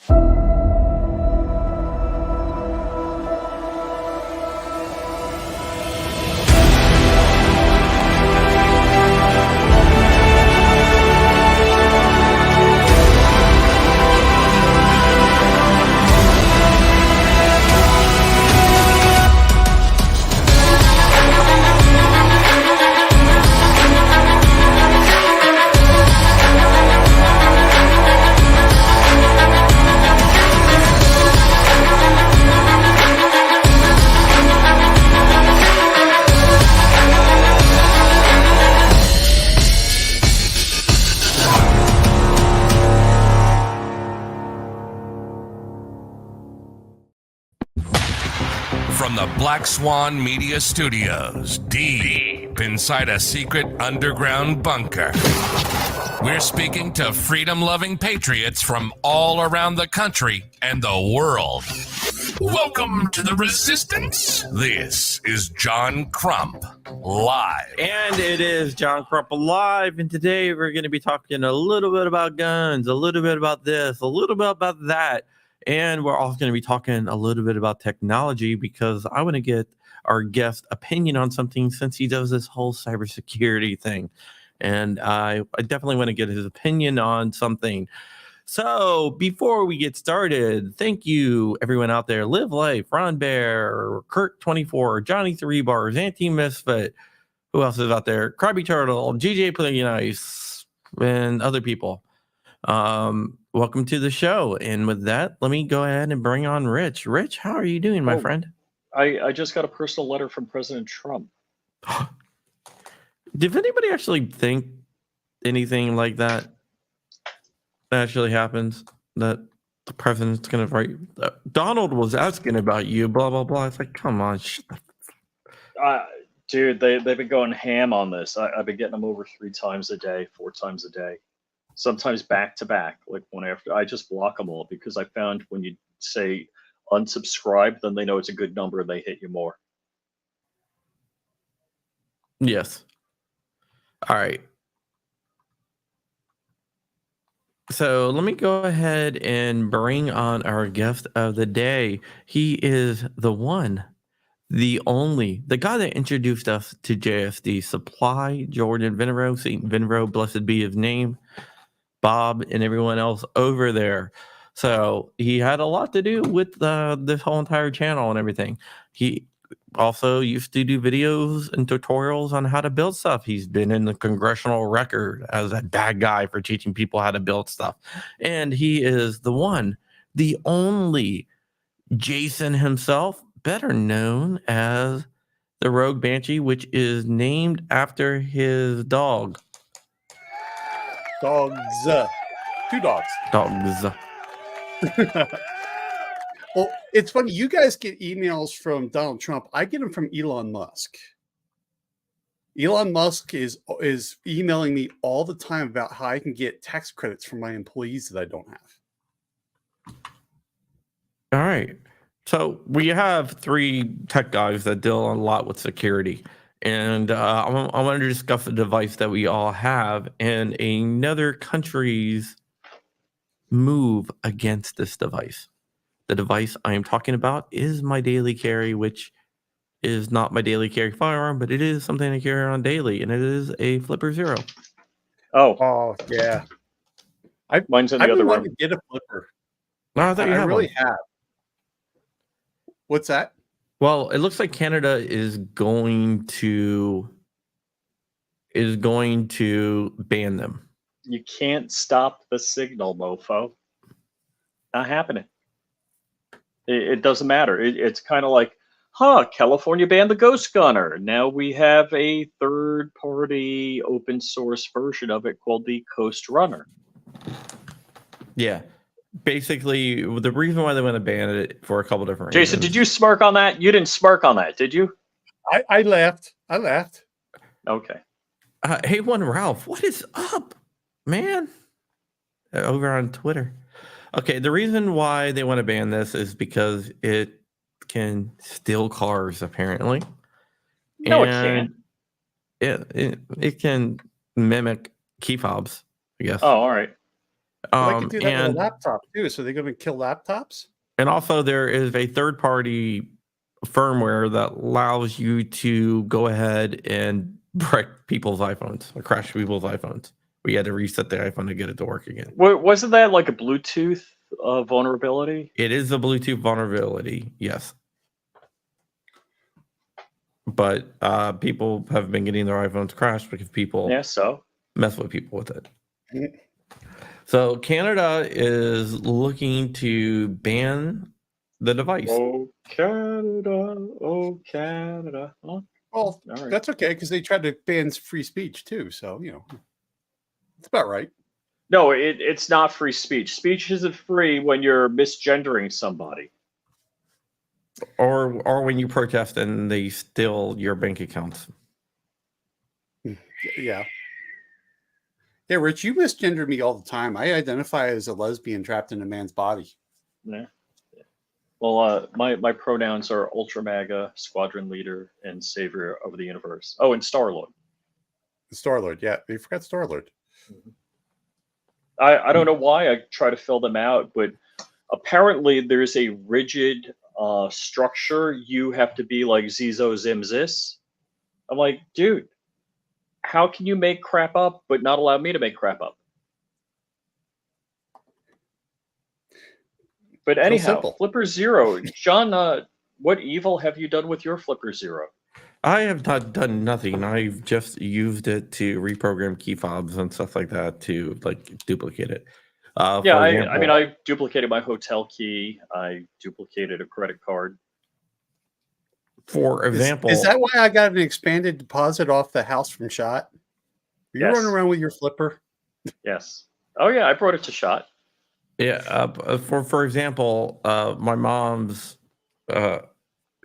From the Black Swan Media Studios, deep inside a secret underground bunker, we're speaking to freedom-loving patriots from all around the country and the world. Welcome to the Resistance. This is John Crump, live. And it is John Crump live, and today we're going to be talking a little bit about guns, a little bit about this, a little bit about that. And we're also going to be talking a little bit about technology because I want to get our guest opinion on something since he does this whole cybersecurity thing. And I definitely want to get his opinion on something. So before we get started, thank you, everyone out there. Live Life, Ron Bear, Kirk24, Johnny 3 Bars, Anti-Misfit. Who else is out there? Krabby Turtle, GJ Playing Nice, and other people. Welcome to the show. And with that, let me go ahead and bring on Rich. Rich, how are you doing, my friend? I just got a personal letter from President Trump. Did anybody actually think anything like that actually happens? That the president's going to write? Donald was asking about you, blah, blah, blah. It's like, come on. Dude, they've been going ham on this. I've been getting them over 3 times a day, 4 times a day. Sometimes back to back, like one after. I just block them all because I found when you say unsubscribe, then they know it's a good number and they hit you more. Yes. All right. So let me go ahead and bring on our guest of the day. He is the one, the only, the guy that introduced us to JSD Supply, Jordan Venero, St. Venero, blessed be his name. Bob and everyone else over there. So he had a lot to do with this whole entire channel and everything. He also used to do videos and tutorials on how to build stuff. He's been in the congressional record as a bad guy for teaching people how to build stuff. And he is the one, the only Jason himself, better known as the Rogue Banshee, which is named after his dog. Dogs. 2 dogs. Dogs. Well, it's funny. You guys get emails from Donald Trump. I get them from Elon Musk. Elon Musk is emailing me all the time about how I can get tax credits for my employees that I don't have. All right. So we have 3 tech guys that deal a lot with security. And I want to discuss a device that we all have and another country's move against this device. The device I am talking about is my daily carry, which is not my daily carry firearm, but it is something I carry on daily, and it is a Flipper Zero. Oh yeah. Mine's in the other room. To get a Flipper. No, I thought you I had really one. have. What's that? Well, it looks like Canada is going to ban them. You can't stop the signal, mofo. Not happening. It doesn't matter. It's kind of like, California banned the Ghost Gunner. Now we have a third-party open source version of it called the Coast Runner. Yeah. Basically, the reason why they want to ban it for a couple different Jason, reasons. did you smirk on that? You didn't smirk on that, did you? I laughed. Okay. Hey, one Ralph, what is up, man? Over on Twitter. Okay, the reason why they want to ban this is because it can steal cars, apparently. No, it can't. It can mimic key fobs, I guess. Oh, all right. Well, they can do that with a And laptop too. So they're going to kill laptops. also there is a third-party firmware that allows you to go ahead and break people's iPhones or crash people's iPhones. We had to reset the iPhone to get it to work again. Wasn't that like a Bluetooth vulnerability? It is a Bluetooth vulnerability, yes. But people have been getting their iPhones crashed because people Yeah, so mess with people with it. So Canada is looking to ban the device. oh Canada, oh Canada. Huh? Well, All right. that's okay because they tried to ban free speech too. So it's about right. No, it's not free speech. Speech isn't free when you're misgendering somebody. Or when you protest and they steal your bank accounts. Yeah. Yeah, Rich, you misgender me all the time. I identify as a lesbian trapped in a man's body. Yeah. Well, my pronouns are Ultra MAGA, Squadron Leader, and Savior of the Universe. Oh, and Star-Lord. Star-Lord, yeah. You forgot Star-Lord. I don't know why I try to fill them out, but apparently there's a rigid structure. You have to be like Zizo Zim Zis. I'm like, dude, how can you make crap up but not allow me to make crap up? But anyhow, simple. Flipper Zero. John, what evil have you done with your Flipper Zero? I have not done nothing. I've just used it to reprogram key fobs and stuff like that to like duplicate it. Yeah, For I example, mean, I duplicated my hotel key. I duplicated a credit card. for example, Is that why I got an expanded deposit off the house from Shot? Are you Yes. running around with your flipper? Yes. Oh yeah, I brought it to Shot. yeah, for example, my mom's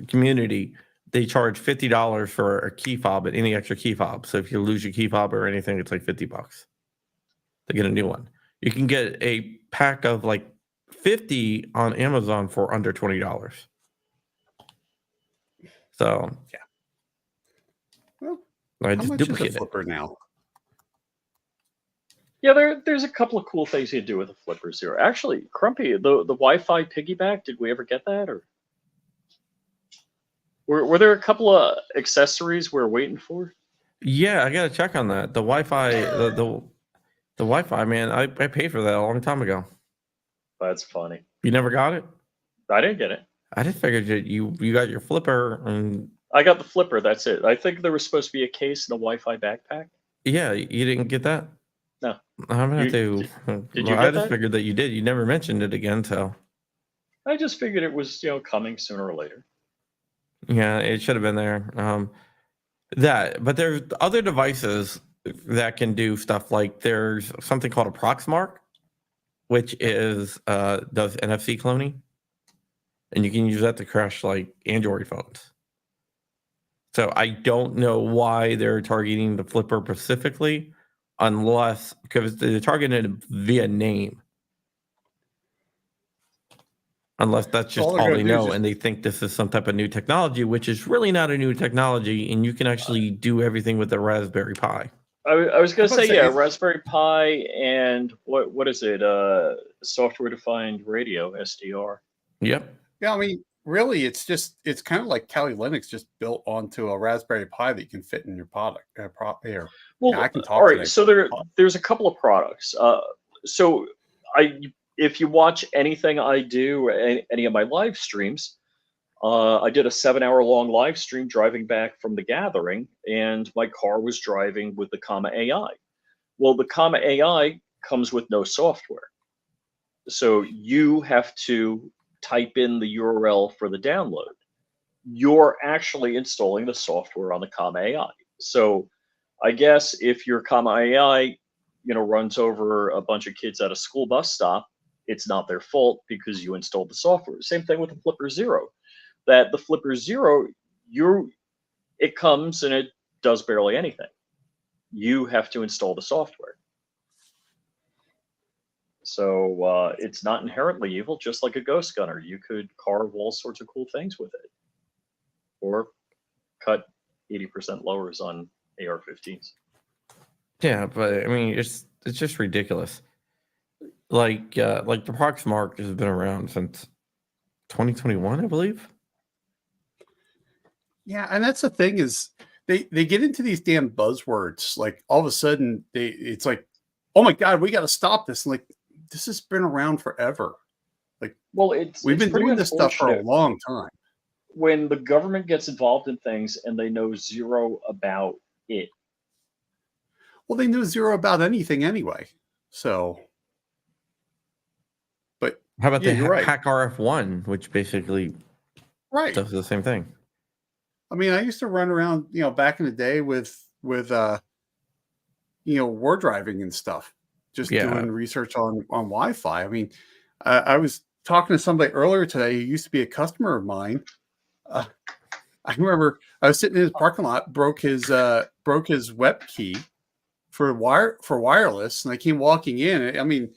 community, they charge $50 for a key fob and any extra key fob. So if you lose your key fob or anything, it's like $50 to get a new one. You can get a pack of like 50 on Amazon for under $20. So Yeah. Well, I how just much is a duplicate it. flipper now? Yeah, there's a couple of cool things you can do with a Flipper Zero. Actually, Crumpy, the Wi-Fi piggyback, did we ever get that, or were there a couple of accessories we're waiting for? Yeah, I gotta check on that. The Wi-Fi, the Wi-Fi, man. I paid for that a long time ago. That's funny. You never got it? I didn't get it. I just figured that you got your flipper and I got the Flipper. That's it. I think there was supposed to be a case and a Wi-Fi backpack. yeah, you didn't get that? No. I'm gonna have to. Did you I get just that? figured that you did. You never mentioned it again, so I just figured it was coming sooner or later. yeah, it should have been there. But there's other devices that can do stuff like there's something called a Proxmark, which is does NFC cloning, and you can use that to crash like Android phones. So I don't know why they're targeting the flipper specifically, unless because they're targeting it via name. Unless that's just all they know and they think this is some type of new technology, which is really not a new technology, and you can actually do everything with the Raspberry Pi. I was going to say, yeah, Raspberry Pi and what is it? Software defined radio, SDR. Yep. Yeah, I mean, really, it's kind of like Kali Linux just built onto a Raspberry Pi that you can fit in your product. Well, yeah, I can talk. All right, so there's a couple of products. So if you watch anything I do, any of my live streams, I did a 7-hour long live stream driving back from the gathering, and my car was driving with the Comma AI. Well, the Comma AI comes with no software. So you have to type in the URL for the download. You're actually installing the software on the Comma AI. So I guess if your Comma AI, runs over a bunch of kids at a school bus stop, it's not their fault because you installed the software. Same thing with the Flipper Zero. That the Flipper Zero, it comes and it does barely anything. You have to install the software. So it's not inherently evil, just like a ghost gunner. You could carve all sorts of cool things with it, or cut 80% lowers on AR-15s. Yeah, but I mean, it's just ridiculous. like the Proxmark has been around since 2021, I believe. Yeah, and that's the thing is they get into these damn buzzwords. Like all of a sudden it's like, oh my god, we got to stop this. And like this has been around forever. Like Well, we've it's been pretty doing this stuff for a unfortunate long time. when the government gets involved in things and they know zero about it. Well, they knew zero about anything anyway. So, but How about yeah, the you're right. Hack RF1, which basically Right. does the same thing? I mean, I used to run around, back in the day with war driving and stuff, just Yeah. doing research on Wi-Fi. I mean, I was talking to somebody earlier today who used to be a customer of mine. I remember I was sitting in his parking lot, broke his web key for wireless, and I came walking in. I mean,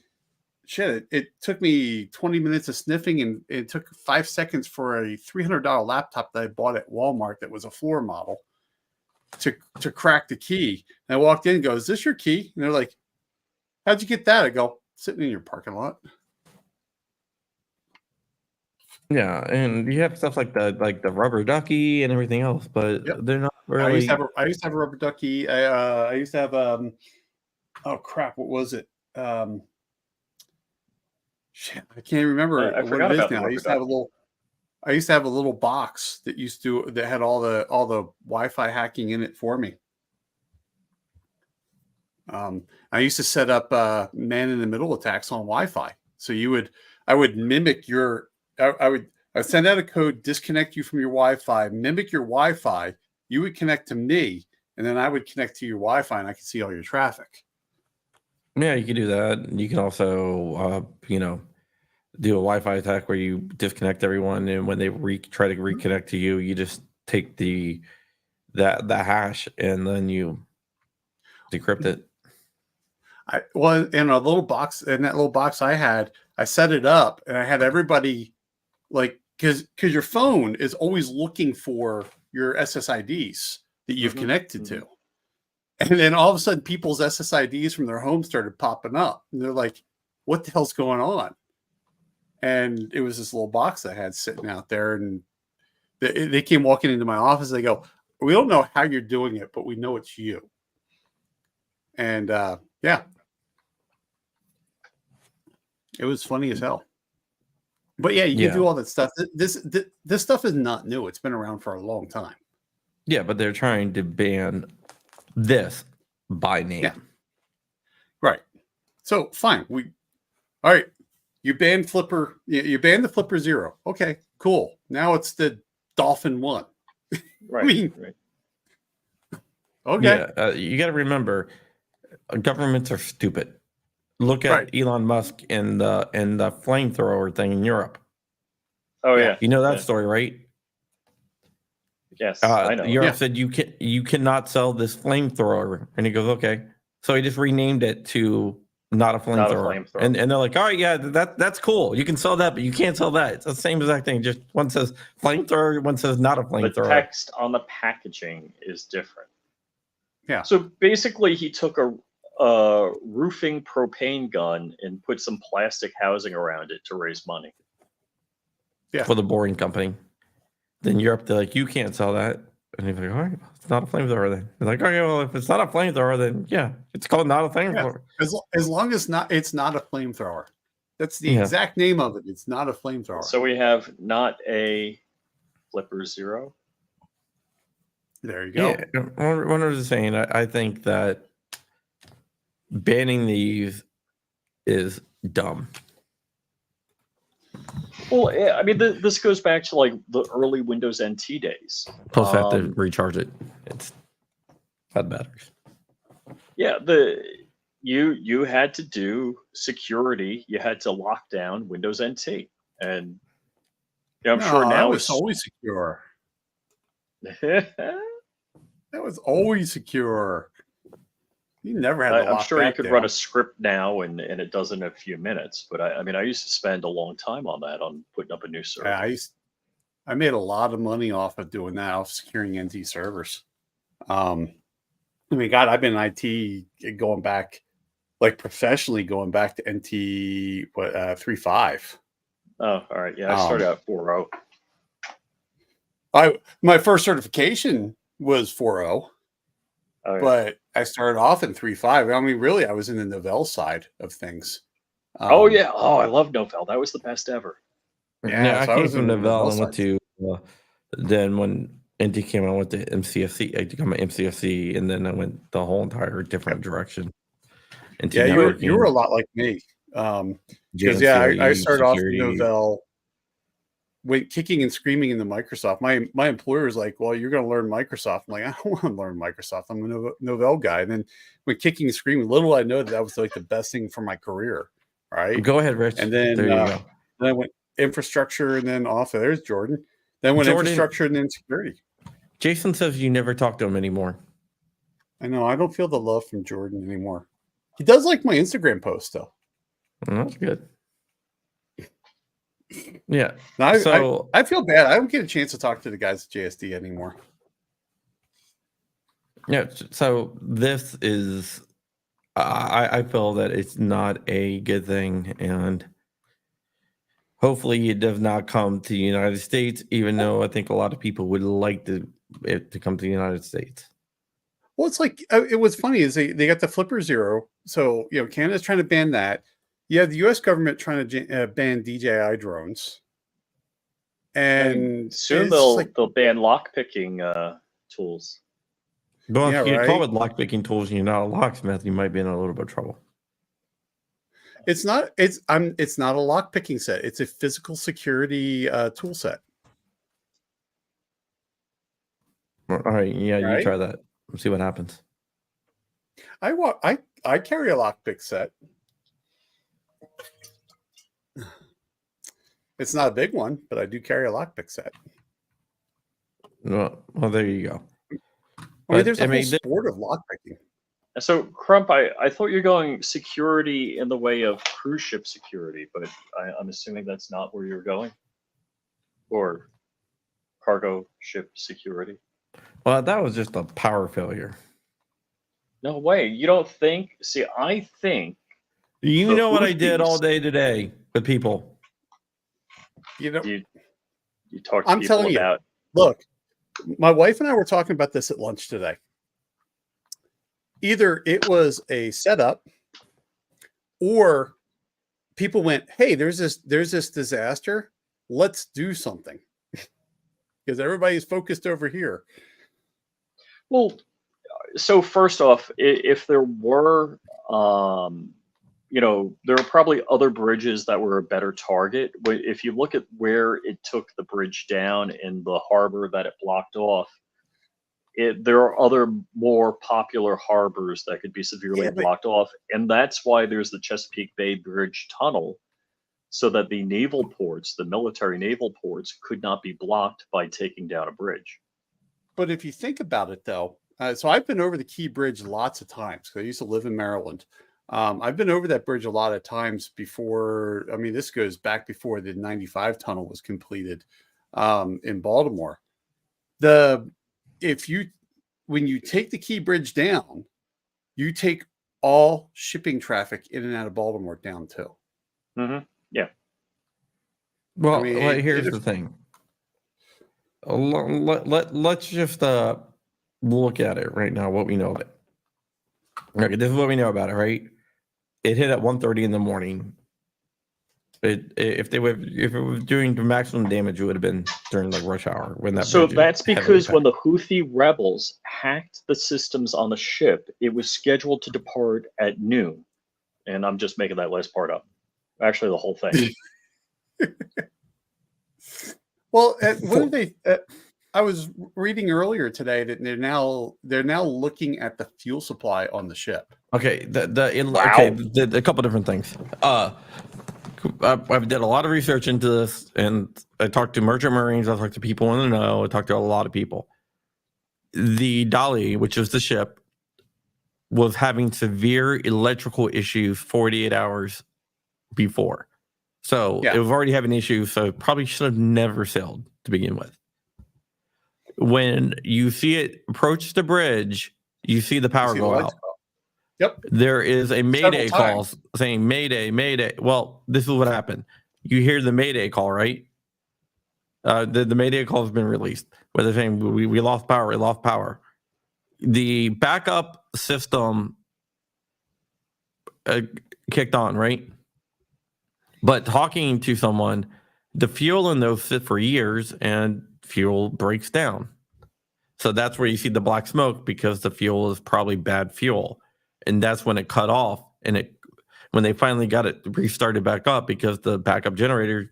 shit, it took me 20 minutes of sniffing, and it took 5 seconds for a $300 laptop that I bought at Walmart that was a floor model to crack the key. And I walked in and go, "Is this your key?" And they're like, "How'd you get that?" I go, "Sitting in your parking lot." Yeah, and you have stuff like the rubber ducky and everything else, but Yep. they're not I really. used to have a rubber ducky. I used to have oh crap, what was it? Shit, I can't remember I what forgot it is about the now. rubber ducky. I used to have a little box that had all the Wi-Fi hacking in it for me. I used to set up man in the middle attacks on Wi-Fi. So I would mimic I would send out a code, disconnect you from your Wi-Fi, mimic your Wi-Fi. You would connect to me, and then I would connect to your Wi-Fi, and I could see all your traffic. Yeah, you can do that. You can also, do a Wi-Fi attack where you disconnect everyone, and when they try to reconnect to you, you just take the hash and then you decrypt it. In that little box I set it up, and I had everybody because your phone is always looking for your SSIDs that you've connected to. And then all of a sudden people's SSIDs from their home started popping up, and they're like, "What the hell's going on?" And it was this little box I had sitting out there, and they came walking into my office. They go, "We don't know how you're doing it, but we know it's you." And yeah, it was funny as hell. But yeah, you can do all that stuff. This stuff is not new. It's been around for a long time. Yeah, but they're trying to ban this by name. Yeah. Right. So fine. All right. You banned Flipper. You banned the Flipper Zero. Okay, cool. Now it's the Dolphin 1. Right. I mean, right. Okay. Yeah, you got to remember, governments are stupid. Look at Right. Elon Musk and the flamethrower thing in Europe. Oh yeah. You know that story, right? Yes, I know. Europe said you cannot sell this flamethrower, and he goes, okay. So he just renamed it to not a flamethrower. And they're like, all right, yeah, that's cool. You can sell that, but you can't sell that. It's the same exact thing. Just one says flamethrower, one says not a flamethrower. The text on the packaging is different. Yeah. So basically, he took a roofing propane gun and put some plastic housing around it to raise money. Yeah. For the boring company. Then Europe, they're like, you can't sell that. And he's like, all right, it's not a flamethrower then. They're like, okay, well, if it's not a flamethrower, then yeah, it's called not a flamethrower. Yeah. As long as it's not a flamethrower. That's the exact name of it. It's not a flamethrower. So we have not a Flipper Zero. There you go. Yeah, what I was saying, I think that banning these is dumb. Well, I mean, this goes back to like the early Windows NT days. Plus, have to recharge it. It's bad batteries. Yeah, you had to do security. You had to lock down Windows NT, and I'm sure now it's always secure. That was always secure. You never had to lock I'm sure you could down. run a script now, and it does in a few minutes. But I mean, I used to spend a long time on that, on putting up a new server. Yeah, I made a lot of money off of doing that, off securing NT servers. I mean, God, I've been in IT going back like professionally going back to NT 3.5. Oh, all right. Yeah, I started out 4.0. My first certification was 4.0, but I started off in 3.5. I mean, really, I was in the Novell side of things. Oh yeah. Oh, I love Novell. That was the best ever. Yeah, so I came was from in the Novell and side. went to then when NT came, I went to MCFC. I became an MCFC, and then I went the whole entire different direction. NT Yeah, you were networking, a lot like me. Because JCL I started off in security. Novell, went kicking and screaming into Microsoft. My employer was like, "Well, you're going to learn Microsoft." I'm like, "I don't want to learn Microsoft. I'm a Novell guy." And then went kicking and screaming. Little I know that was like the best thing for my career, right? Go ahead, Rich. And then there you go. Then I went infrastructure, and then off of there's Jordan. Then went Jordan, infrastructure, and then security. Jason says you never talk to him anymore. I know. I don't feel the love from Jordan anymore. He does like my Instagram post though. That's good. Yeah. Now, So I feel bad. I don't get a chance to talk to the guys at JSD anymore. yeah. So this is, I feel that it's not a good thing, and hopefully it does not come to the United States. Even though I think a lot of people would like it to come to the United States. Well, it's like it was funny is they got the Flipper Zero, so Canada's trying to ban that. You have the U.S. government trying to ban DJI drones, and soon they'll ban lockpicking tools. Well, Yeah, if you right. call it lockpicking tools and you're not a locksmith, you might be in a little bit of trouble. It's not. It's not a lockpicking set. It's a physical security tool set. All right. Yeah, Right? you try that. Let's see what happens. I carry a lockpick set. It's not a big one, but I do carry a lockpick set. Well, there you go. I mean, there's a whole sport of lockpicking. So, Crump, I thought you're going security in the way of cruise ship security, but I'm assuming that's not where you're going, or cargo ship security. Well, that was just a power failure. No way. You don't think? See, I think. You know what I did all day today with people. You talk to I'm people telling about. You, look, my wife and I were talking about this at lunch today. Either it was a setup, or people went, "Hey, there's this disaster. Let's do something," because everybody's focused over here. Well, so first off, if there were, there are probably other bridges that were a better target. But if you look at where it took the bridge down and the harbor that it blocked off, there are other more popular harbors that could be severely blocked off. And that's why there's the Chesapeake Bay Bridge Tunnel, so that the naval ports, the military naval ports, could not be blocked by taking down a bridge. But if you think about it, though, so I've been over the Key Bridge lots of times because I used to live in Maryland. I've been over that bridge a lot of times before. I mean, this goes back before the 95 tunnel was completed in Baltimore. When you take the Key Bridge down, you take all shipping traffic in and out of Baltimore down too. Mm-hmm. Yeah. Well, here's the thing. Let's just look at it right now. What we know of it. Okay, this is what we know about it, right? It hit at 1:30 in the morning. If it was doing the maximum damage, it would have been during like rush hour when that. So that's because when the Houthi rebels hacked the systems on the ship, it was scheduled to depart at noon, and I'm just making that last part up. Actually, the whole thing. Well, what did they? I was reading earlier today that they're now looking at the fuel supply on the ship. Okay, a couple different things. I've did a lot of research into this, and I talked to merchant marines. I talked to people in the know. I talked to a lot of people. The Dali, which is the ship, was having severe electrical issues 48 hours before. So it was already having issues, so it probably should have never sailed to begin with. When you see it approach the bridge, you see the power go out. Yep. There is a mayday Several call times. saying mayday, mayday. Well, this is what happened. You hear the mayday call, right? The mayday call has been released where they're saying we lost power, we lost power. The backup system kicked on, right? But talking to someone, the fuel in those sit for years and fuel breaks down. So that's where you see the black smoke because the fuel is probably bad fuel. And that's when it cut off. And when they finally got it restarted back up because the backup generator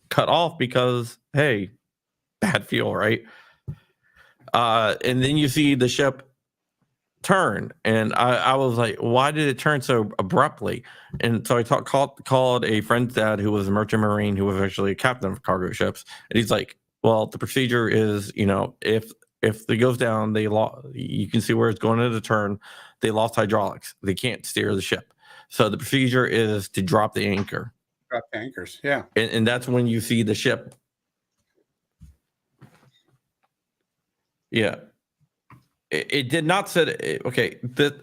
cut off because, hey, bad fuel, right? And then you see the ship turn, and I was like, why did it turn so abruptly? And so I called a friend's dad who was a merchant marine who was actually a captain of cargo ships, and he's like, well, the procedure is, if it goes down, you can see where it's going to the turn. They lost hydraulics. They can't steer the ship. So the procedure is to drop the anchor. Drop the anchors. Yeah. And that's when you see the ship. Yeah. It did not sit. Okay.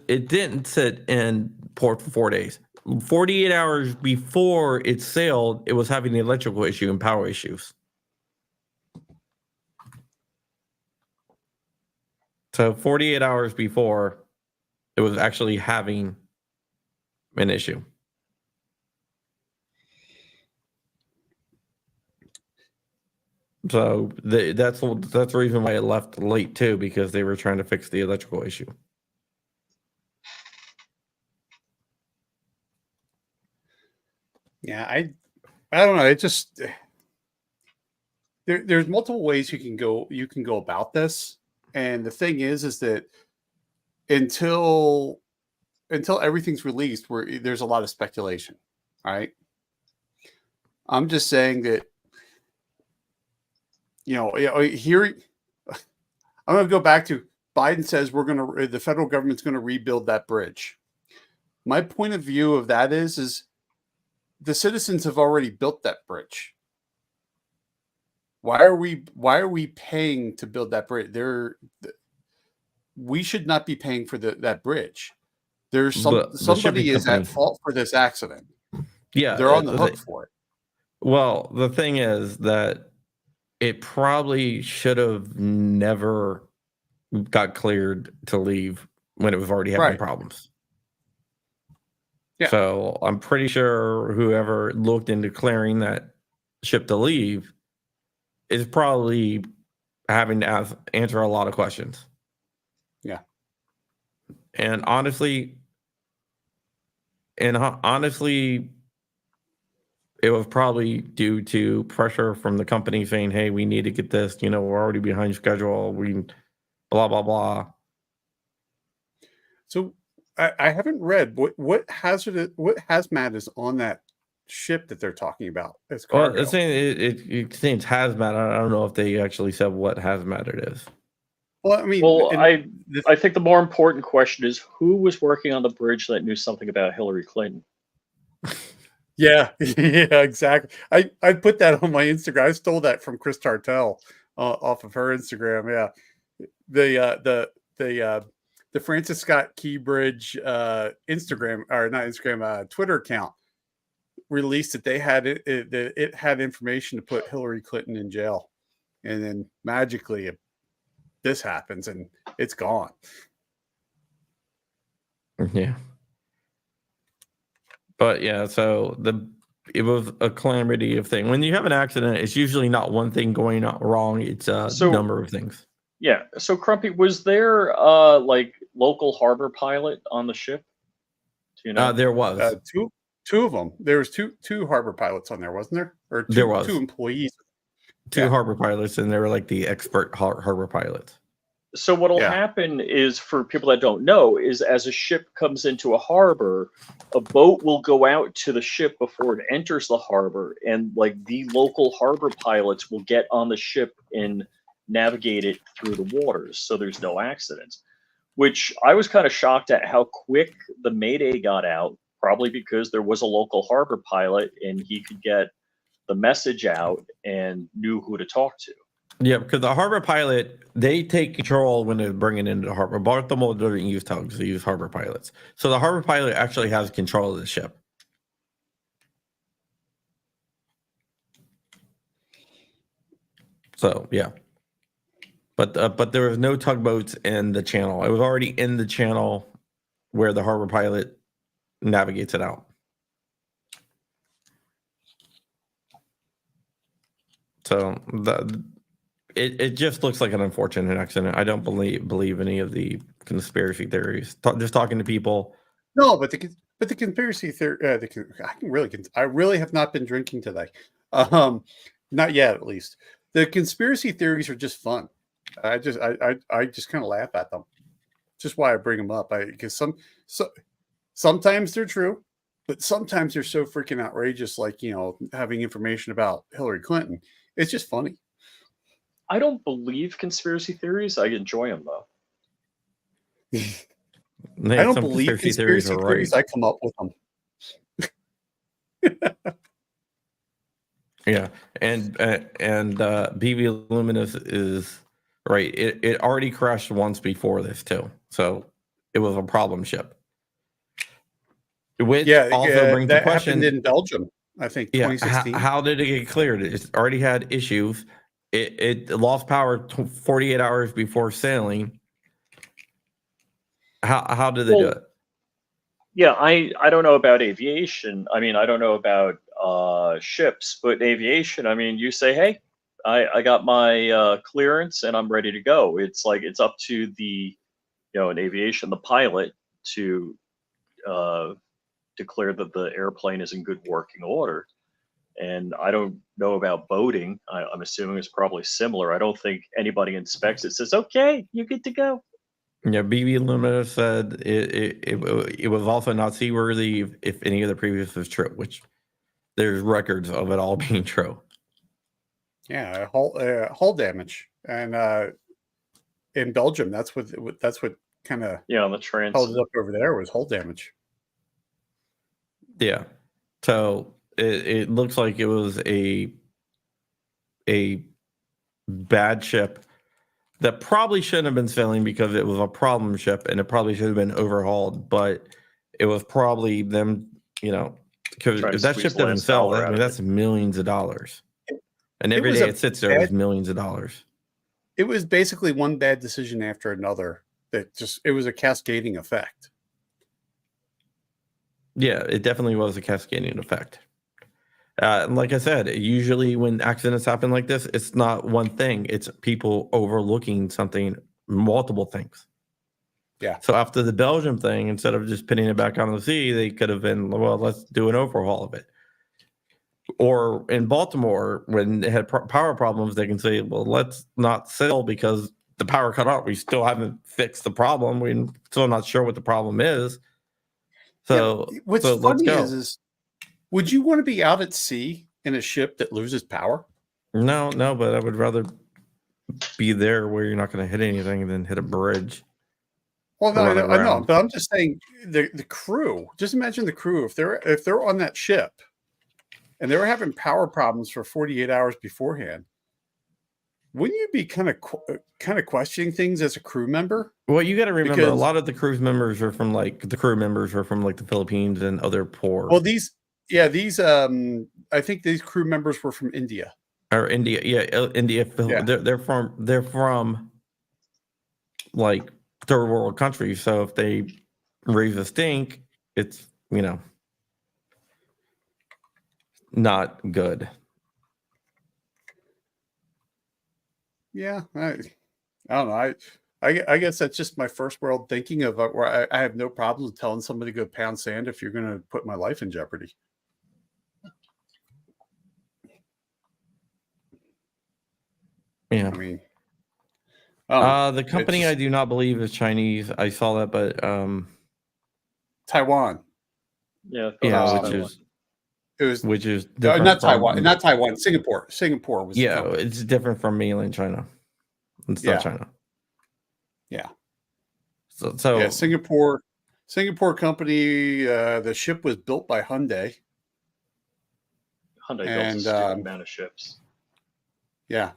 It didn't sit in port for 4 days. 48 hours before it sailed, it was having an electrical issue and power issues. So 48 hours before, it was actually having an issue. So that's the reason why it left late too, because they were trying to fix the electrical issue. Yeah, I don't know. It just there's multiple ways you can go about this, and the thing is that until everything's released, there's a lot of speculation. Right? I'm just saying that here I'm going to go back to Biden says the federal government's going to rebuild that bridge. My point of view of that is the citizens have already built that bridge. Why are we paying to build that bridge? We should not be paying for that bridge. There's somebody is at fault for this accident. Yeah, they're on the hook for it. Well, the thing is that it probably should have never got cleared to leave when it was already having problems. Yeah. So I'm pretty sure whoever looked into clearing that ship to leave is probably having to answer a lot of questions. Yeah. And honestly, it was probably due to pressure from the company saying, hey, we need to get this, we're already behind schedule. We blah, blah, blah. So I haven't read what hazmat is on that ship that they're talking about as cargo. Well, it's saying it seems hazmat. I don't know if they actually said what hazmat it is. Well, I mean, I think the more important question is who was working on the bridge that knew something about Hillary Clinton? Yeah, exactly. I put that on my Instagram. I stole that from Chris Tartell off of her Instagram. Yeah, the Francis Scott Keybridge Twitter account released that they had it had information to put Hillary Clinton in jail, and then magically this happens and it's gone. Yeah. But yeah, so it was a calamity of thing. When you have an accident, it's usually not one thing going wrong. It's a number of things. Yeah. So Crumpy, was there like local harbor pilot on the ship? Do you know? There was two of them. There was two harbor pilots on there, wasn't there? Or there was 2 employees. Two harbor pilots, and they were like the expert harbor pilots. So what'll happen is, for people that don't know, is as a ship comes into a harbor, a boat will go out to the ship before it enters the harbor, and like the local harbor pilots will get on the ship and navigate it through the waters so there's no accidents. Which I was kind of shocked at how quick the Mayday got out, probably because there was a local harbor pilot and he could get the message out and knew who to talk to. Yeah, because the harbor pilot, they take control when they're bringing into the harbor. Baltimore doesn't use tugs; they use harbor pilots. So the harbor pilot actually has control of the ship. So yeah, but there was no tugboats in the channel. It was already in the channel where the harbor pilot navigates it out. So it just looks like an unfortunate accident. I don't believe any of the conspiracy theories. Just talking to people. No, but the conspiracy theory. I really have not been drinking today. Not yet, at least. The conspiracy theories are just fun. I just kind of laugh at them. Just why I bring them up. Because sometimes they're true, but sometimes they're so freaking outrageous. Like having information about Hillary Clinton. It's just funny. I don't believe conspiracy theories. I enjoy them though. I don't believe conspiracy theories. I come up with them. Yeah, and BB Luminous is right. It already crashed once before this too, so it was a problem ship. Which also brings the question: happened in Belgium, I think, 2016. How did it get cleared? It already had issues. It lost power 48 hours before sailing. How did they do it? Yeah, I don't know about aviation. I mean, I don't know about ships, but aviation, I mean, you say, hey, I got my clearance and I'm ready to go. It's like it's up to the, in aviation, the pilot to declare that the airplane is in good working order. And I don't know about boating. I'm assuming it's probably similar. I don't think anybody inspects it, says, okay, you're good to go. Yeah, BB Luminous said it was also not seaworthy if any of the previous was true, which there's records of it all being true. Yeah, hull damage, and in Belgium, that's what kind of on the trans held it up over there was hull damage. Yeah, so it looks like it was a bad ship that probably shouldn't have been sailing because it was a problem ship and it probably should have been overhauled, but it was probably them, because if that ship doesn't sell, that's millions of dollars. And every day it sits there with millions of dollars. It was basically one bad decision after another it was a cascading effect. Yeah, it definitely was a cascading effect. Like I said, usually when accidents happen like this, it's not one thing. It's people overlooking something, multiple things. Yeah. So after the Belgium thing, instead of just pinning it back on the sea, they could have been, well, let's do an overhaul of it. Or in Baltimore, when they had power problems, they can say, well, let's not sail because the power cut off. We still haven't fixed the problem. We're still not sure what the problem is. So, what's funny is would you want to be out at sea in a ship that loses power? No, but I would rather be there where you're not going to hit anything than hit a bridge. Well, no, I know, but I'm just saying the crew. Just imagine the crew if they're on that ship and they were having power problems for 48 hours beforehand. Wouldn't you be kind of questioning things as a crew member? Well, you got to remember a lot of the crew members are from like the Philippines and other poor. Well, I think these crew members were from India. Or India, India. Yeah. They're from like third world countries. So if they raise a stink, it's not good. Yeah, I don't know. I guess that's just my first world thinking of where I have no problem telling somebody to go pound sand if you're going to put my life in jeopardy. Yeah, I mean, the company I do not believe is Chinese. I saw that, but Taiwan. Yeah, which is not Taiwan. Singapore. Singapore was it's different from mainland China. It's not China. Yeah. So yeah, Singapore company. The ship was built by Hyundai. Hyundai built a stupid amount of ships. Yeah.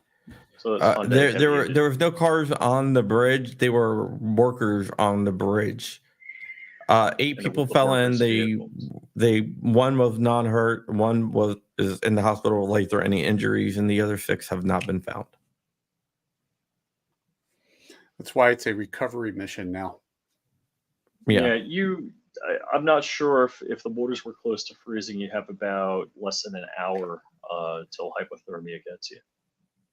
So it's Hyundai There heavy were engine. there was no cars on the bridge. They were workers on the bridge. 8 And it people was the fell in. workers' vehicles. They one was non-hurt. One is in the hospital with life-threatening injuries, and the other 6 have not been found. That's why it's a recovery mission now. Yeah. I'm not sure if the waters were close to freezing. You have about less than an hour till hypothermia gets you.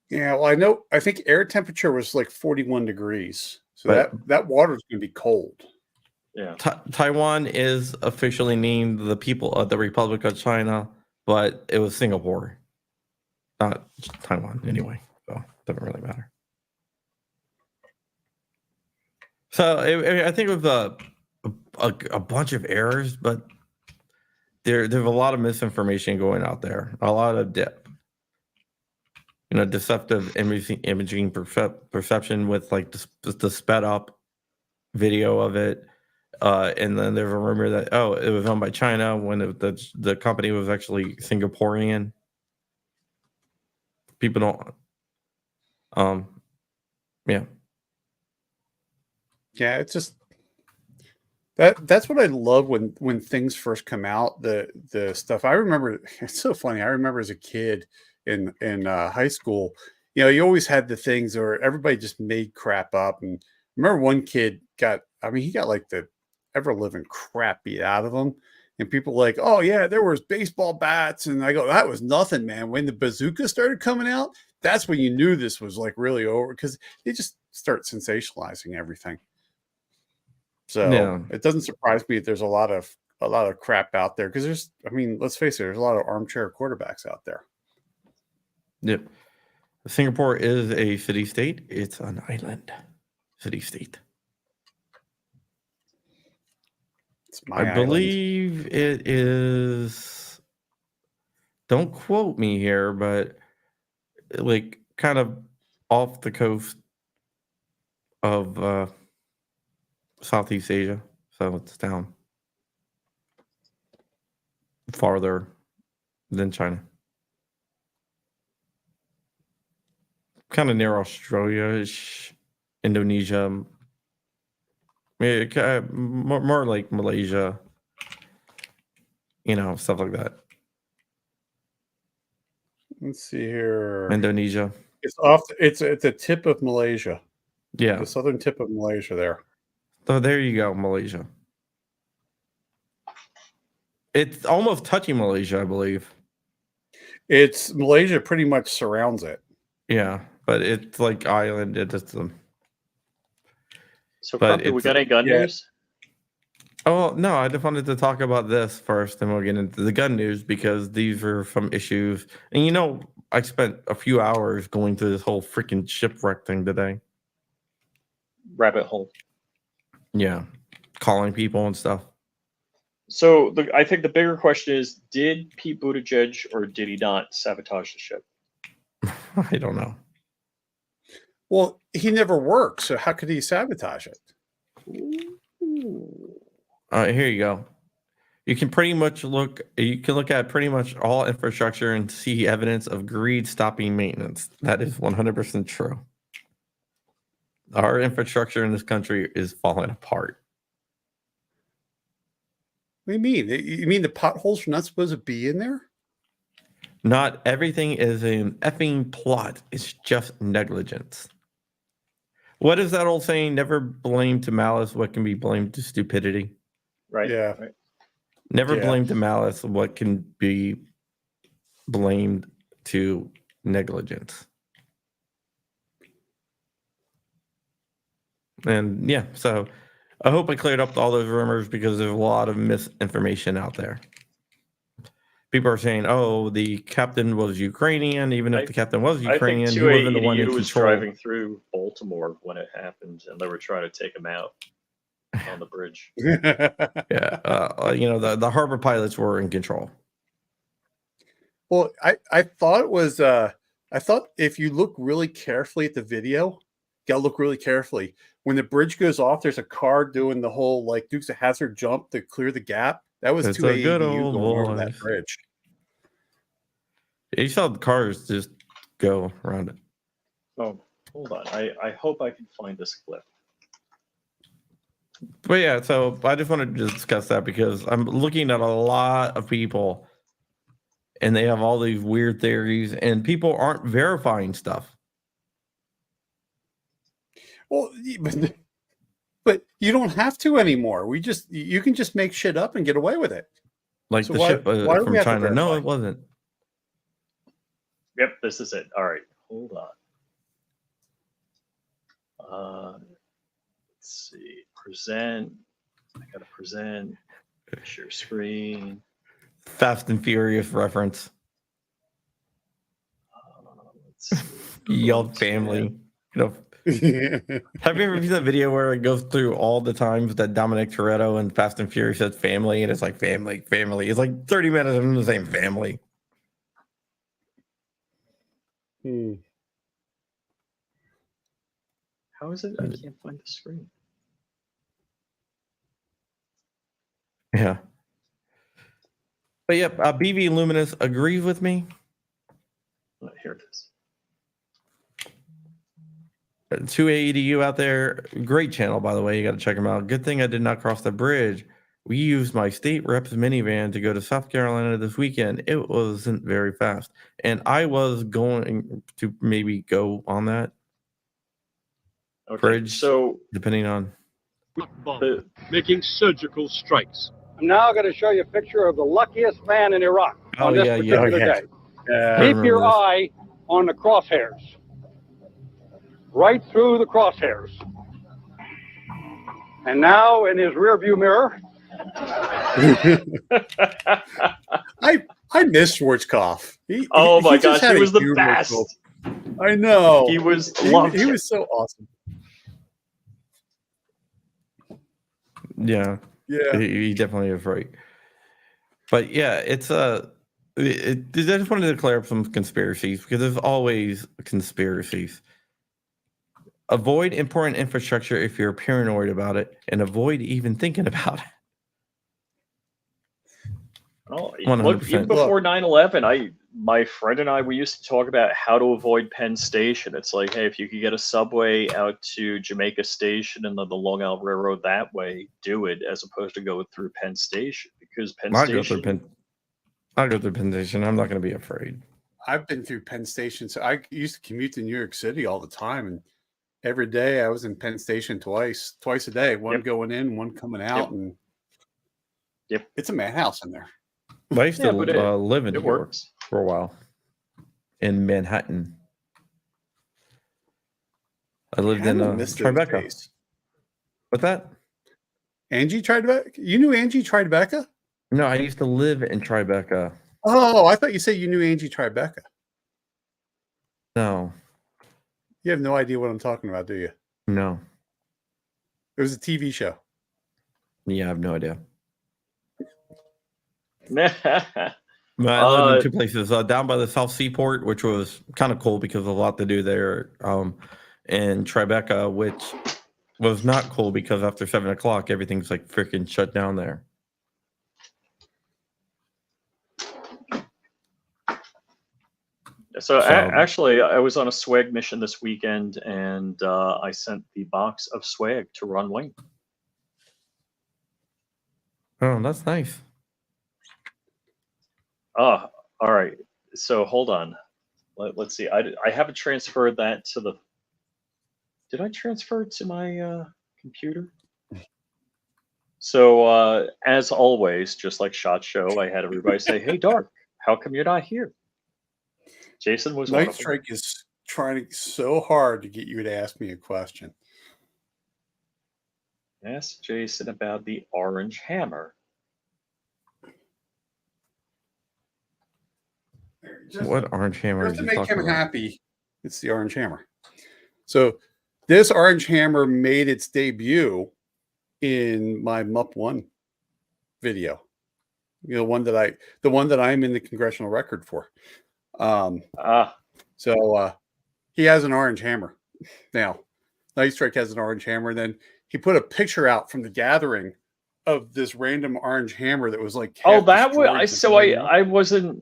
Yeah, well, I think air temperature was like 41 degrees. So But- that water is going to be cold. Yeah. Taiwan is officially named the people of the Republic of China, but it was Singapore, not Taiwan anyway. So it doesn't really matter. So I think it was a bunch of errors, but there's a lot of misinformation going out there. A lot of deceptive imaging perception with like the sped up video of it. And then there's a rumor that it was owned by China when the company was actually Singaporean. People don't. Yeah, it's just that's what I love when things first come out. The stuff I remember, it's so funny. I remember as a kid in high school, you always had the things where everybody just made crap up. And I remember one kid he got like the ever living crap beat out of him. And people were like, oh yeah, there was baseball bats. And I go, that was nothing, man. When the bazooka started coming out, that's when you knew this was like really over, because they just start sensationalizing everything. So It doesn't surprise me that there's a lot of crap out there, because let's face it, there's a lot of armchair quarterbacks out there. Yep. Singapore is a city-state. It's an island city-state. I believe it is. Don't quote me here, but like kind of off the coast of Southeast Asia, so it's down farther than China. Kind of near Australia-ish, Indonesia. More like Malaysia, stuff like that. Let's see here. Indonesia. It's at the tip of Malaysia. Yeah. The southern tip of Malaysia there. So there you go, Malaysia. It's almost touching Malaysia, I believe. It's Malaysia pretty much surrounds it. Yeah, but it's like island. So, Crump, we got any gun news? Oh, no, I just wanted to talk about this first, and we'll get into the gun news, because these are some issues. And I spent a few hours going through this whole freaking shipwreck thing today. Rabbit hole. Yeah, calling people and stuff. So I think the bigger question is, did Pete Buttigieg or did he not sabotage the ship? I don't know. Well, he never worked, so how could he sabotage it? Here you go. You can look at pretty much all infrastructure and see evidence of greed stopping maintenance. That is 100% true. Our infrastructure in this country is falling apart. What do you mean? You mean the potholes are not supposed to be in there? Not everything is an effing plot. It's just negligence. What is that old saying? Never blame to malice what can be blamed to stupidity. Right. Yeah. Right. Never blame to malice what can be blamed to negligence. And yeah, so I hope I cleared up all those rumors, because there's a lot of misinformation out there. People are saying, "Oh, the captain was Ukrainian." Even if the captain was Ukrainian, he wasn't the one in was control. driving through Baltimore when it happened, and they were trying to take him out on the bridge. Yeah, the harbor pilots were in control. Well, I thought it was. I thought if you look really carefully at the video, you gotta look really carefully. When the bridge goes off, there's a car doing the whole like Dukes of Hazzard jump to clear the gap. That was It's two a good AAU old going over that voice. bridge. You saw the cars just go around it. Oh, hold on. I hope I can find this clip. But yeah, so I just wanted to discuss that because I'm looking at a lot of people and they have all these weird theories and people aren't verifying stuff. Well, but you don't have to anymore. You can just make shit up and get away with it. Like So the why ship do we from have to China. No, verify? it wasn't. Yep, this is it. All right, hold on. Let's see. Present. I gotta present. Share screen. Fast and Furious reference. Let's see. Yelled family. You know, have you ever seen that video where it goes through all the times that Dominic Toretto and Fast and Furious says family, and it's like family, family. It's like 30 minutes of the same family. How is it? I can't find the screen. Yeah. But yep, BV Luminous agrees with me. Oh, here it is. 2AEDU out there. Great channel, by the way. You got to check them out. Good thing I did not cross the bridge. We used my state rep's minivan to go to South Carolina this weekend. It wasn't very fast. And I was going to maybe go on that Okay, bridge, so depending on. the, making surgical strikes. I'm now going to show you a picture of the luckiest man in Iraq Oh, on this yeah, yeah. particular yeah. day. I Keep remember your this. eye on the crosshairs. Right through the crosshairs. And now in his rearview mirror. I miss Schwarzkopf. oh my just gosh, had he a was the humor best. to him. I know. He was He loved. was so awesome. Yeah. Yeah. He definitely is right. But yeah, it's I just wanted to clear up some conspiracies because there's always conspiracies. Avoid important infrastructure if you're paranoid about it, and avoid even thinking about it. Oh, 100%. look, even before 9/11, my friend and I, we used to talk about how to avoid Penn Station. It's like, hey, if you could get a subway out to Jamaica Station and then the Long Island Railroad that way, do it as opposed to go through Penn Station because Penn I'll go Station. through Penn Station. I'm not going to be afraid. I've been through Penn Station. So I used to commute to New York City all the time. And every day I was in Penn Station twice a day, one going in, one coming out. And it's a madhouse in there. I used to live in New It York works. for a while in Manhattan. I lived in Tribeca. Days. What's that? Angie Tribeca? You knew Angie Tribeca? No, I used to live in Tribeca. Oh, I thought you said you knew Angie Tribeca. No. You have no idea what I'm talking about, do you? No. It was a TV show. Yeah, I have no idea. yeah, But I lived in two places. Down by the South Seaport, which was kind of cool because of a lot to do there. And Tribeca, which was not cool because after 7 o'clock, everything's like freaking shut down there. So actually, I was on a swag mission this weekend, and I sent the box of swag to Ron Wayne. Oh, that's nice. Oh, all right. So hold on. Let's see. I haven't transferred that to the. Did I transfer it to my computer? So as always, just like SHOT Show, I had everybody say, "Hey, Dark, how come you're not here?" Jason was Night Strike is trying so hard to get you to ask me a question. Ask Jason about the orange hammer. What orange hammer? Just to make him happy, it's the orange hammer. So this orange hammer made its debut in my MUP 1 video. You know, the one that I'm in the congressional record for. So he has an orange hammer now. Night Strike has an orange hammer. Then he put a picture out from the gathering of this random orange hammer that was like, oh, that was I wasn't.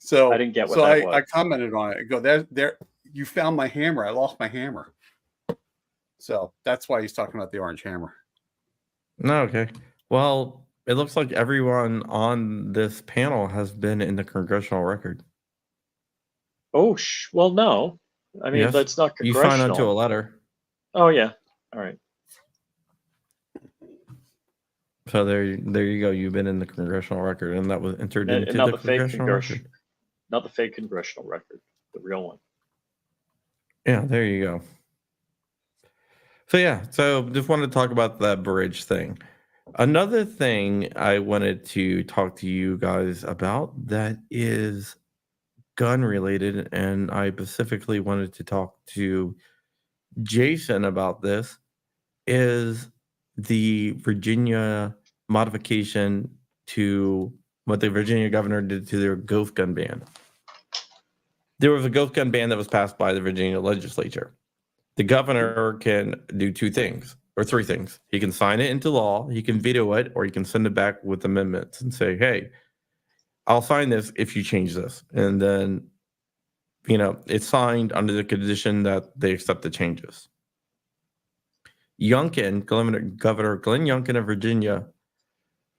So I didn't get what so that was. I commented on it. I go there. you found my hammer. I lost my hammer. So that's why he's talking about the orange hammer. No, okay. Well, it looks like everyone on this panel has been in the congressional record. Oh, well, no. I mean, Yes, that's not you signed onto a congressional. letter. Oh, yeah. All right. So there you go. You've been in the congressional record, and that was entered And into not the the fake congressional record. not the fake congressional record, the real one. Yeah, there you go. So yeah, so just wanted to talk about that bridge thing. Another thing I wanted to talk to you guys about that is gun related, and I specifically wanted to talk to Jason about this, is the Virginia modification to what the Virginia governor did to their ghost gun ban. There was a ghost gun ban that was passed by the Virginia legislature. The governor can do two things or three things. He can sign it into law, he can veto it, or he can send it back with amendments and say, hey, I'll sign this if you change this. And then, it's signed under the condition that they accept the changes. Governor Glenn Youngkin of Virginia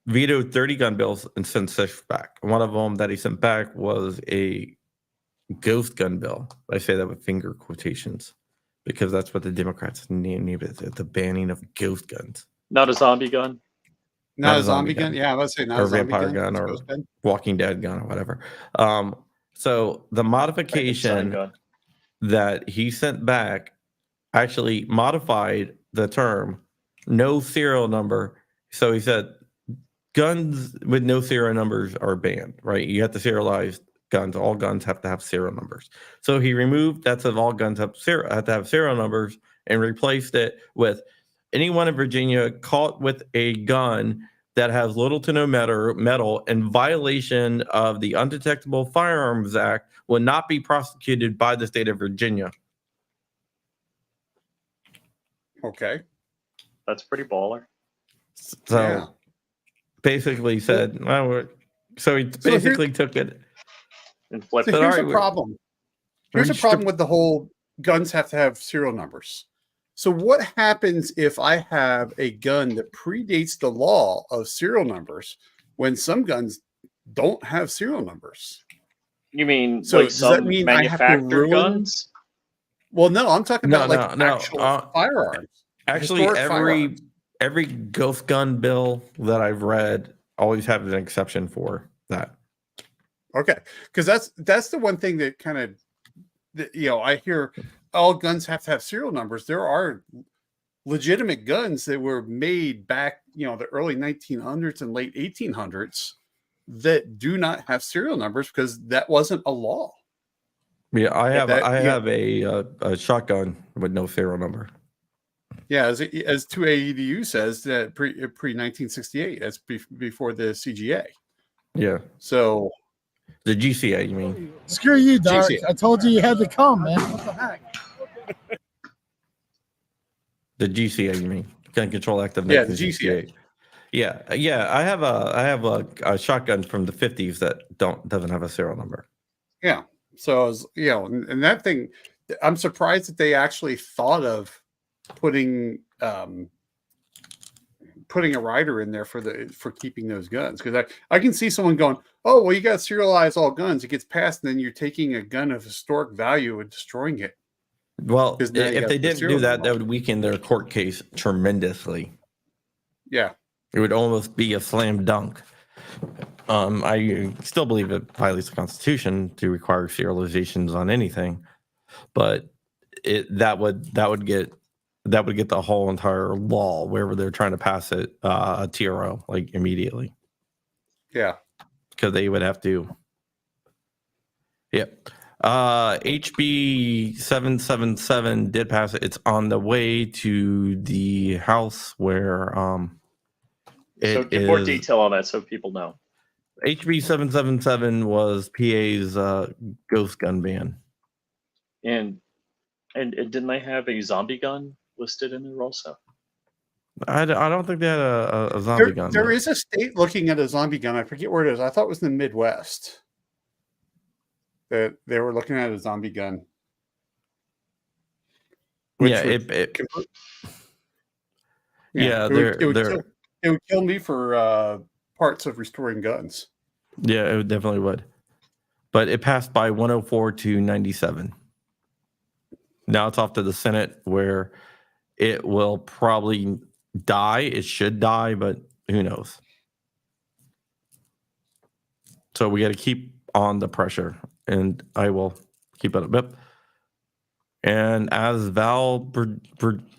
vetoed 30 gun bills and sent 6 back. One of them that he sent back was a ghost gun bill. I say that with finger quotations because that's what the Democrats name it, the banning of ghost guns. Not a zombie gun? Not a zombie gun? Yeah, I was saying not or a zombie vampire gun or Walking Dead gun or whatever. So the modification that he sent back actually modified the term no serial number. So he said guns with no serial numbers are banned, right? You have to serialize guns. All guns have to have serial numbers. So he removed that said all guns have to have serial numbers and replaced it with anyone in Virginia caught with a gun that has little to no metal in violation of the Undetectable Firearms Act will not be prosecuted by the state of Virginia. Okay. That's pretty baller. So basically said, so he basically took it and flipped it. So here's a problem. Here's a problem with the whole guns have to have serial numbers. So what happens if I have a gun that predates the law of serial numbers when some guns don't have serial numbers? You mean so like does some that mean manufactured guns? Well, no, I'm talking about actual firearms. Actually, every ghost gun bill that I've read always have an exception for that. Okay, because that's the one thing that kind of, I hear all guns have to have serial numbers. There are legitimate guns that were made back, the early 1900s and late 1800s that do not have serial numbers because that wasn't a law. Yeah, I have a shotgun with no serial number. Yeah, as 2AEDU says that pre 1968, that's before the CGA. Yeah. So the GCA, you mean? Screw you, Doc. GCA. I told you had to come, man. What the heck? The GCA, you mean? Gun Control Act of 1968. Yeah. I have a shotgun from the 50s that doesn't have a serial number. Yeah. So and that thing, I'm surprised that they actually thought of putting a rider in there for keeping those guns, because I can see someone going, oh well, you got to serialize all guns. It gets passed, and then you're taking a gun of historic value and destroying it. Well, if they didn't do that, that would weaken their court case tremendously. Yeah, it would almost be a slam dunk. I still believe it violates the Constitution to require serializations on anything, but that would get the whole entire law wherever they're trying to pass it a TRO like immediately. Yeah, because they would have to. Yeah. HB 777 did pass it. It's on the way to the House where so give more detail on that so people know. HB 777 was PA's ghost gun ban. And didn't they have a zombie gun listed in there also? I don't think they had a zombie gun. There is a state looking at a zombie gun. I forget where it is. I thought it was in the Midwest that they were looking at a zombie gun. Which Yeah, would it convert- yeah, it would kill me for parts of restoring guns. yeah, it definitely would. But it passed by 104 to 97. Now it's off to the Senate where it will probably die. It should die, but who knows? So we got to keep on the pressure, and I will keep it up. And as Val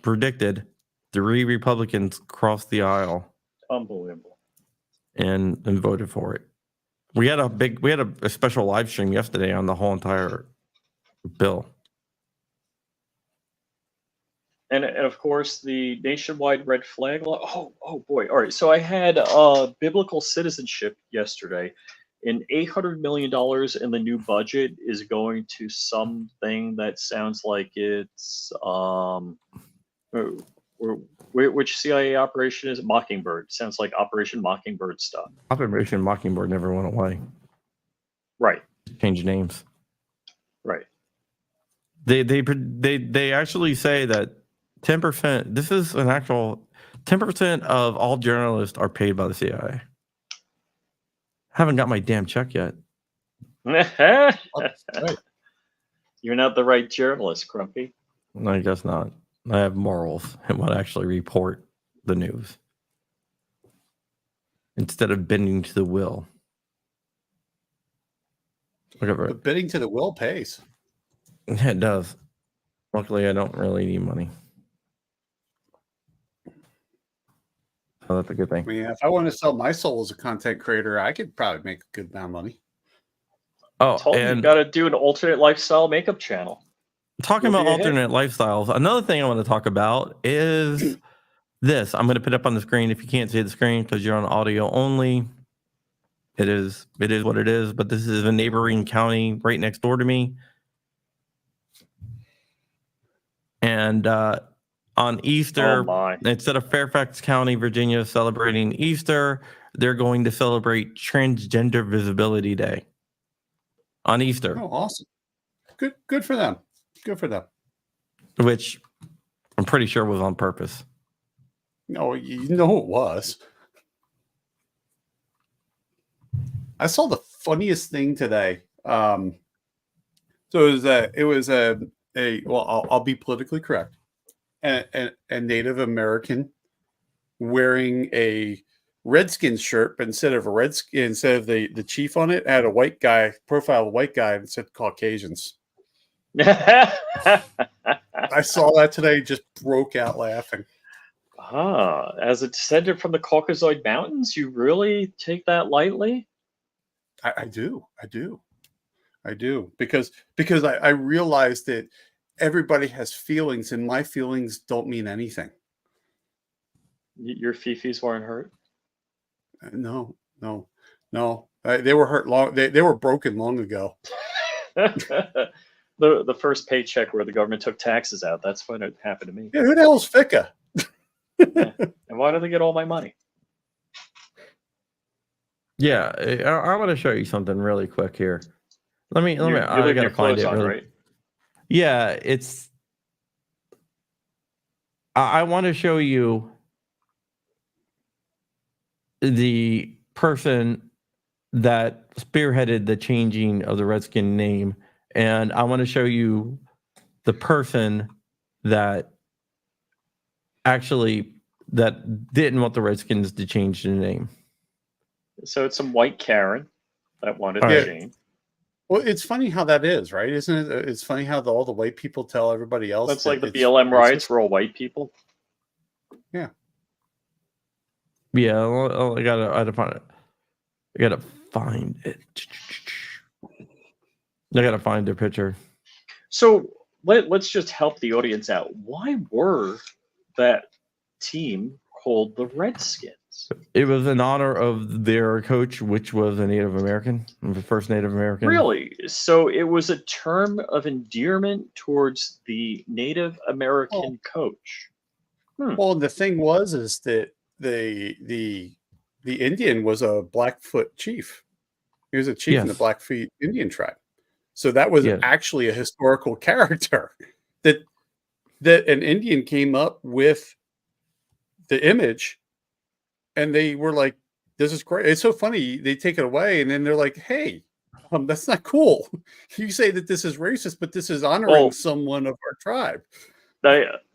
predicted, 3 Republicans crossed the aisle Unbelievable. and voted for it. We had a special live stream yesterday on the whole entire bill. And of course, the nationwide red flag law. Oh boy. All right. So I had biblical citizenship yesterday. And $800 million in the new budget is going to something that sounds like it's which CIA operation is it? Mockingbird. Sounds like Operation Mockingbird stuff. Operation Mockingbird never went away. Right. Changed names. Right. They actually say that 10%. This is an actual 10% of all journalists are paid by the CIA. Haven't got my damn check yet. Right. You're not the right journalist, Crumpy. I guess not. I have morals and want to actually report the news instead of bending to the will. Whatever. But bidding to the will pays. Yeah, it does. Luckily, I don't really need money. So that's a good thing. I mean, if I want to sell my soul as a content creator, I could probably make a good amount of money. Oh, Told you and got to do an alternate lifestyle makeup channel. talking You'll about be a hit. alternate lifestyles, another thing I want to talk about is this. I'm going to put up on the screen if you can't see the screen because you're on audio only. It is what it is, but this is a neighboring county right next door to me. And on Easter, Oh my. instead of Fairfax County, Virginia celebrating Easter, they're going to celebrate Transgender Visibility Day on Easter, Oh, awesome. Good for them. Good for them. which I'm pretty sure was on purpose. No, you know it was. I saw the funniest thing today. So it was a well, I'll be politically correct. A Native American wearing a Redskins shirt, but instead of the chief on it, had a white guy profile, of a white guy, and said Caucasians. I saw that today, just broke out laughing. As a descendant from the Caucasoid Mountains, you really take that lightly? I do because I realized that everybody has feelings, and my feelings don't mean anything. Your fifis weren't hurt? No. They were hurt long. They were broken long ago. The first paycheck where the government took taxes out. That's when it happened to me. Yeah, who the hell's Fika? Yeah. And why do they get all my money? Yeah, I want to show you something really quick here. Let me. You I leave gotta your find clothes it. on, Really. right? Yeah, it's. I want to show you the person that spearheaded the changing of the Redskin name, and I want to show you the person that actually that didn't want the Redskins to change the name. So it's some white Karen that wanted All to right. change. Well, it's funny how that is, right? Isn't it? It's funny how all the white people tell everybody else. That's that like the it's BLM racist. riots were all white people. Yeah, I gotta find it. I gotta find it. I gotta find their picture. So let's just help the audience out. Why were that team called the Redskins? It was in honor of their coach, which was a Native American, the first Native American. Really? So it was a term of endearment towards the Native American coach. Well, the thing is that the Indian was a Blackfoot chief. He was a chief in the Yes. Blackfeet Indian tribe. So that was Yes. actually a historical character that that an Indian came up with the image, and they were like, "This is great." It's so funny. They take it away, and then they're like, "Hey, that's not cool. You say that this is racist, but this is honoring Well, someone of our tribe."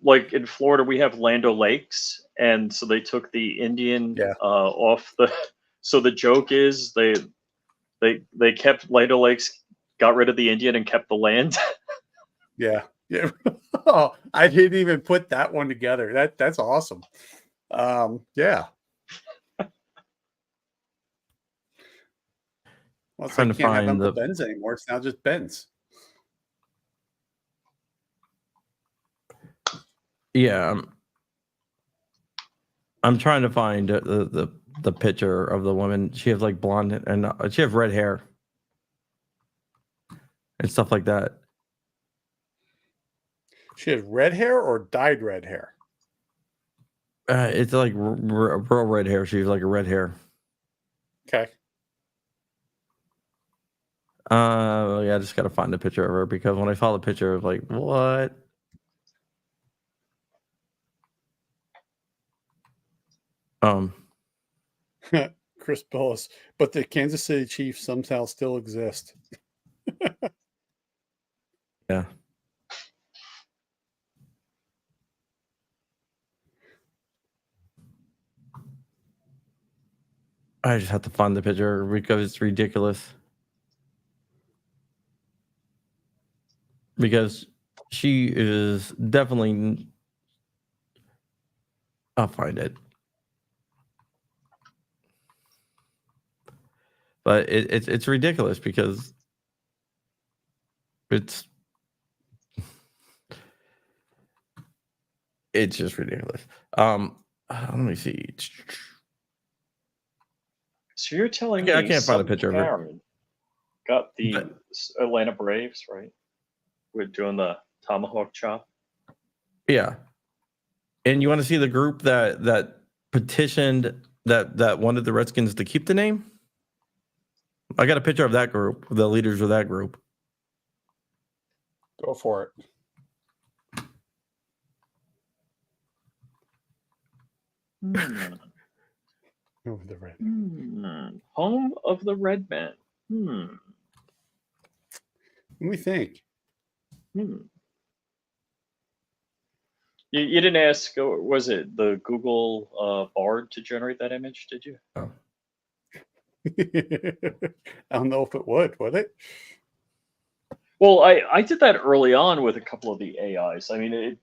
like in Florida, we have Land O'Lakes, and so they took the Indian Yeah. off the. So the joke is they kept Land O'Lakes, got rid of the Indian, and kept the land. Yeah. Yeah. Oh, I didn't even put that one together. That's awesome. Yeah. Well, it's Trying like to can't have find Uncle the Ben's anymore. It's now just Ben's. yeah. I'm trying to find the picture of the woman. She has like blonde and she has red hair and stuff like that. She has red hair or dyed red hair? It's like real red hair. She's like a red hair. Okay. Yeah, I just gotta find a picture of her because when I saw the picture, I was like, what? Chris Billis, but the Kansas City Chiefs somehow still exist. Yeah. I just have to find the picture because it's ridiculous. Because she is definitely. I'll find it. But it's ridiculous because it's just ridiculous. Let me see. So you're telling I me can't find a some picture of her. Karen got the But- Atlanta Braves, right? We're doing the tomahawk chop. Yeah. And you want to see the group that petitioned that wanted the Redskins to keep the name? I got a picture of that group, the leaders of that group. Go for it. Over the red. Home of the Red Men. Let me think. You didn't ask, was it the Google Bard to generate that image, did you? Oh. I don't know if it would it? Well, I did that early on with a couple of the AIs. I mean,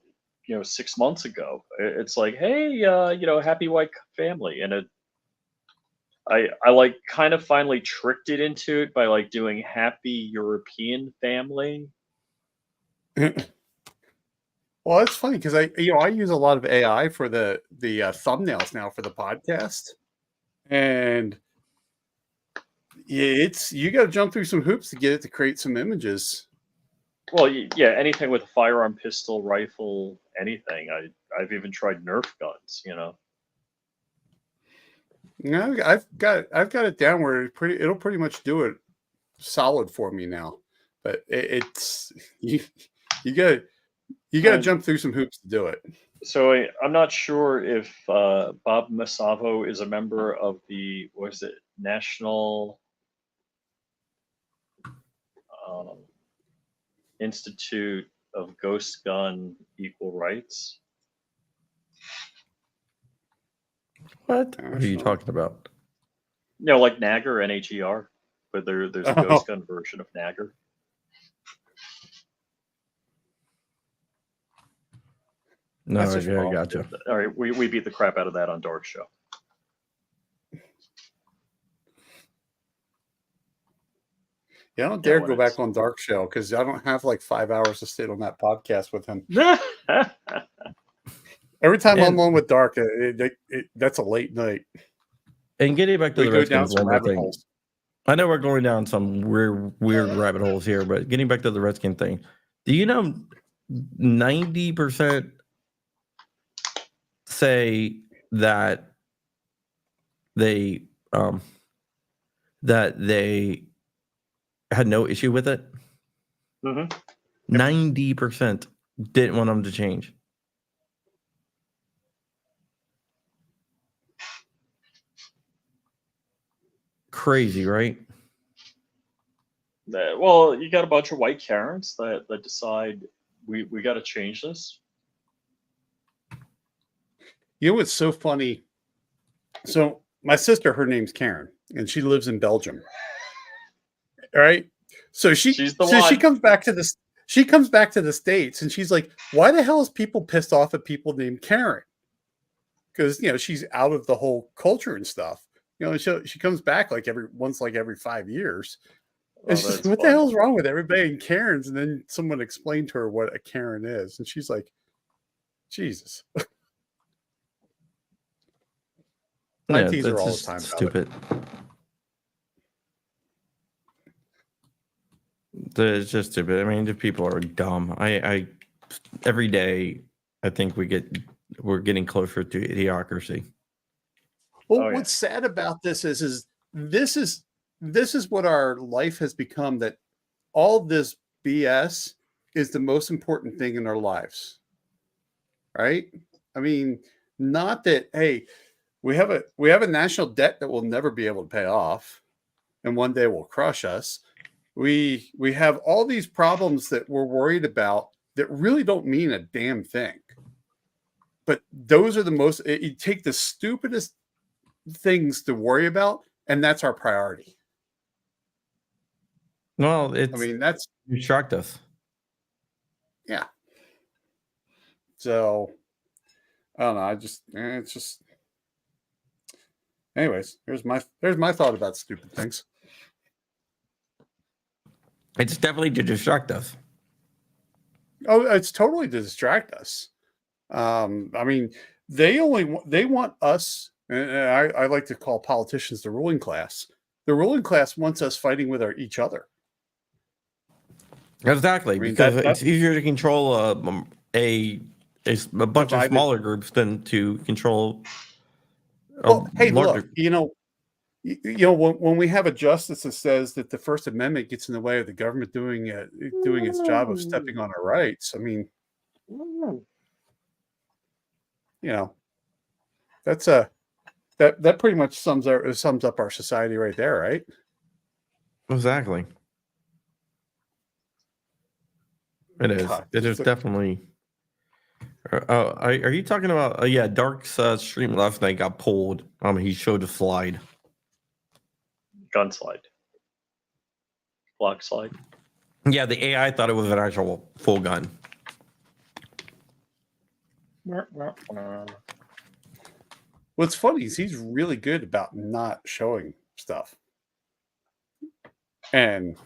6 months ago, it's like, hey, happy white family. And I like kind of finally tricked it into it by like doing happy European family. Well, it's funny because I use a lot of AI for the thumbnails now for the podcast, and you got to jump through some hoops to get it to create some images. Well, yeah, anything with a firearm, pistol, rifle, anything. I've even tried Nerf guns. No, I've got it down where it'll pretty much do it solid for me now, but it's you got to jump through some hoops to do it. So I'm not sure if Bob Masavo is a member of the National Institute of Ghost Gun Equal Rights. What are you talking about? Like Nagar, NAGR, but there's a ghost gun version of Nagar. No, That's just I wrong. gotcha. All right, we beat the crap out of that on Dark Show. Yeah, I don't dare go back on Dark Show because I don't have like 5 hours to sit on that podcast with him. Every time I'm on with Dark, that's a late night. And getting back to the Redskins, one more thing. Holes. I know we're going down some weird rabbit holes here, but getting back to the Redskin thing, do you know 90% say that they had no issue with it? 90%. didn't want them to change. Crazy, right? Well, you got a bunch of white Karens that decide we got to change this. You know what's so funny? So my sister, her name's Karen, and she lives in Belgium. All right. So she comes back to this. She comes back to the States, and she's like, "Why the hell is people pissed off at people named Karen?" Because she's out of the whole culture and stuff. She comes back like every 5 years. And she's like, what the hell's wrong with everybody in Karens? And then someone explained to her what a Karen is, and she's like, Jesus. I tease her all the time. Stupid. It's just stupid. I mean, the people are dumb. I every day I think we're getting closer to idiocracy. Well, what's sad about this is this is what our life has become, that all this BS is the most important thing in our lives. Right? I mean, not that, hey, we have a national debt that we'll never be able to pay off and one day will crush us. We have all these problems that we're worried about that really don't mean a damn thing. But those are the most, you take the stupidest things to worry about, and that's our priority. Well, that's you shocked us. Yeah. So I don't know. It's just. Anyways, there's my thought about stupid things. It's definitely to distract us. Oh, it's totally to distract us. I mean, they want us, and I like to call politicians the ruling class. The ruling class wants us fighting with each other. Exactly, because it's easier to control a bunch of smaller groups than to control. Hey, look, when we have a justice that says that the First Amendment gets in the way of the government doing its job of stepping on our rights, I mean, that's that pretty much sums up our society right there, right? Exactly. It is. God, it is definitely. Are you talking about? Yeah, Dark's stream last night got pulled. He showed a slide. Gun slide. Block slide. Yeah, the AI thought it was an actual full gun. What's funny is he's really good about not showing stuff. And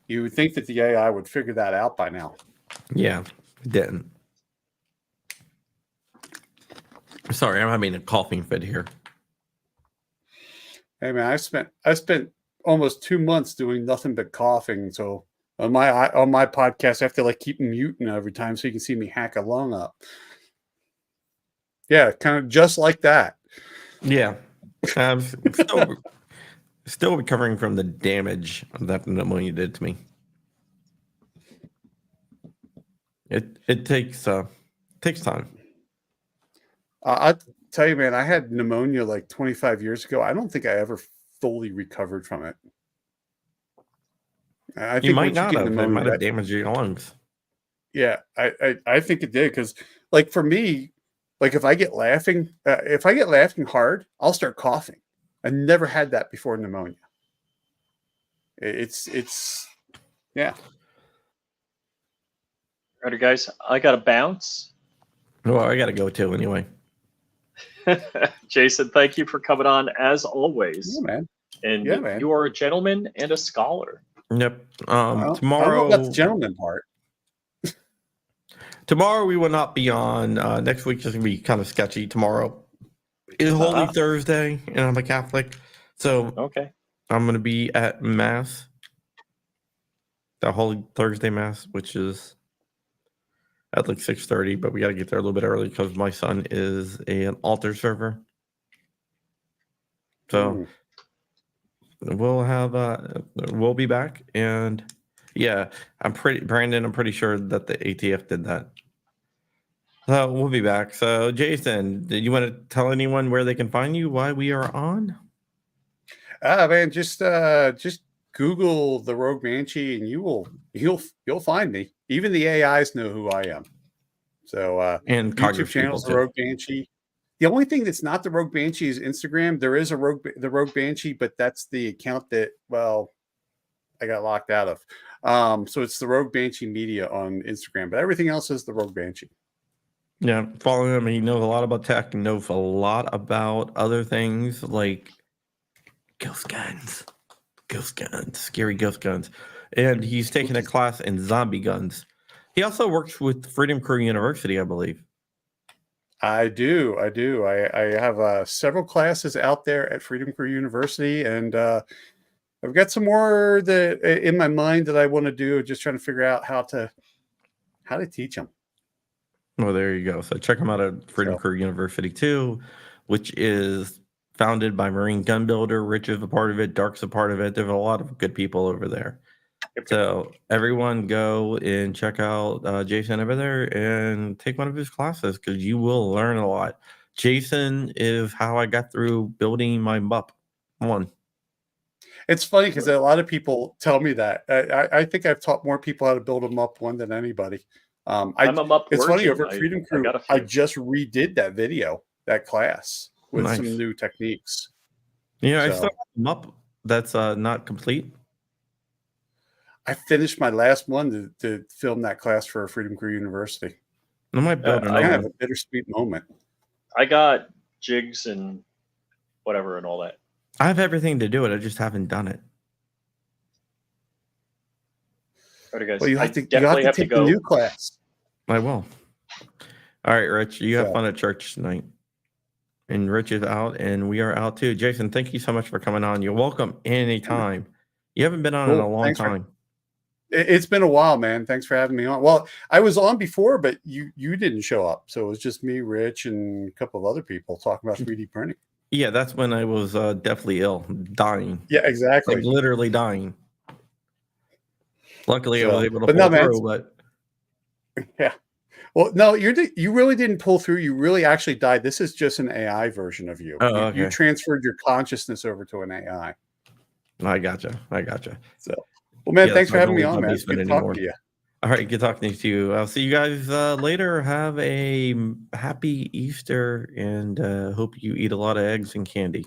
you would think that the AI would figure that out by now. Yeah, it didn't. Sorry, I'm having a coughing fit here. Hey man, I spent almost 2 months doing nothing but coughing. So on my podcast, I have to keep muting every time so you can see me hack a lung up. Yeah, kind of just like that. Yeah, I'm still recovering from the damage that pneumonia did to me. It takes time. I tell you, man, I had pneumonia 25 years ago. I don't think I ever fully recovered from it. I think you might not have. It might have damaged your lungs. Yeah, I think it did, because for me, if I get laughing hard, I'll start coughing. I never had that before pneumonia. It's yeah. Alrighty, guys, I got to bounce. Well, I got to go too anyway. Jason, thank you for coming on as always. Yeah, man. And you are a gentleman and a scholar. Yep. Tomorrow. I don't know about the gentleman part. Tomorrow we will not be on. Next week is going to be kind of sketchy. Tomorrow is Holy Thursday, and I'm a Catholic, so okay, I'm going to be at Mass, the Holy Thursday Mass, which is at 6:30. But we got to get there a little bit early because my son is an altar server. So we'll be back, and Yeah, Brandon, I'm pretty sure that the ATF did that. So we'll be back. So Jason, did you want to tell anyone where they can find you while we are on? Man, just Google the Rogue Banshee, and you'll find me. Even the AIs know who I am. So And YouTube Congress people channel's the too. Rogue Banshee. The only thing that's not the Rogue Banshee is Instagram. There is the Rogue Banshee, but that's the account that I got locked out of. So it's the Rogue Banshee Media on Instagram, but everything else is the Rogue Banshee. Yeah, follow him. He knows a lot about tech. He knows a lot about other things like ghost guns, scary ghost guns. And he's taking a class in zombie guns. He also works with Freedom Crew University, I believe. I do. I have several classes out there at Freedom Crew University, and I've got some more that in my mind that I want to do. Just trying to figure out how to teach them. Well, there you go. So check them out at Freedom Crew University too, which is founded by Marine Gun Builder. Rich is a part of it. Dark's a part of it. There's a lot of good people over there. So everyone go and check out Jason over there and take one of his classes because you will learn a lot. Jason is how I got through building my MUP one. It's funny because a lot of people tell me that. I think I've taught more people how to build a MUP one than anybody. I'm a MUP It's funny, virgin. over at Freedom Crew, I just redid that class with Nice. some new techniques. Yeah, I still have a MUP that's not complete. I finished my last one to film that class for Freedom Crew University. I might build I have a bittersweet moment. I got jigs and whatever and all that. I have everything to do it. I just haven't done it. Alrighty, guys. Well, you have to take the new class. I will. All right, Rich, you have fun at church tonight. And Rich is out, and we are out too. Jason, thank you so much for coming on. You're welcome anytime. You haven't been on in a long time. It's been a while, man. Thanks for having me on. Well, I was on before, but you didn't show up. So it was just me, Rich, and a couple of other people talking about 3D printing. Yeah, that's when I was deathly ill, dying. Yeah, exactly. Like literally dying. Luckily, I was able to pull through, but yeah. Well, no, you really didn't pull through. You really actually died. This is just an AI version of you. Oh, okay. You transferred your consciousness over to an AI. I gotcha. So, well, man, thanks for having me on, man. It's good talking to you. All right, good talking to you. I'll see you guys later. Have a happy Easter, and hope you eat a lot of eggs and candy.